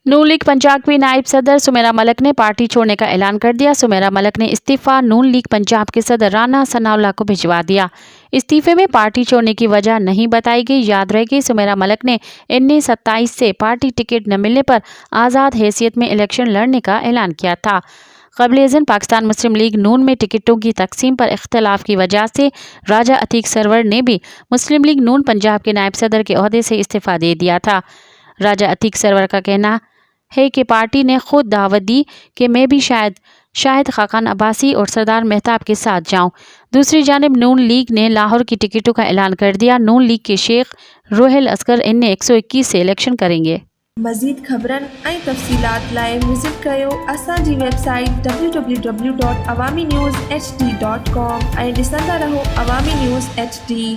नून league Punjab की नायब सदर सुमेरा मलिक ने पार्टी छोड़ने का ऐलान कर दिया। सुमेरा मलिक ने इस्तीफा नून लीग पंजाब के सदर राना सनाउल्लाह को भिजवा दिया। इस्तीफे में पार्टी छोड़ने की वजह नहीं बताई गई। याद रहे कि सुमेरा मलिक ने 1927 से पार्टी टिकट न मिलने पर आज़ाद हैसियत में इलेक्शन लड़ने का ऐलान किया था। क़ब्ल-ए-ज़न पाकिस्तान मुस्लिम लीग नून में टिकटों की तकसीम पर इख्तलाफ की वजह से राजा अतीक सरवर ने भी मुस्लिम लीग नून पंजाब के नायब सदर के ओहदे से इस्तीफा दे दिया था। राजा अतीक सरवर का कहना है कि पार्टी ने खुद दावत दी कि मैं भी शायद खाकान अब्बासी और सरदार मेहताब के साथ जाऊं। दूसरी जानिब नून लीग ने लाहौर की टिकटों का ऐलान कर दिया। नून लीग के शेख रोहेल असगर इन 121 से इलेक्शन करेंगे। मज़ीद ख़बरन ऐं तफ़सीलात लाइ विज़िट कयो असांजी वेबसाइट www.awamiNewsHD.com ऐं ॾिसंदा रहो अवामी न्यूज़ HD।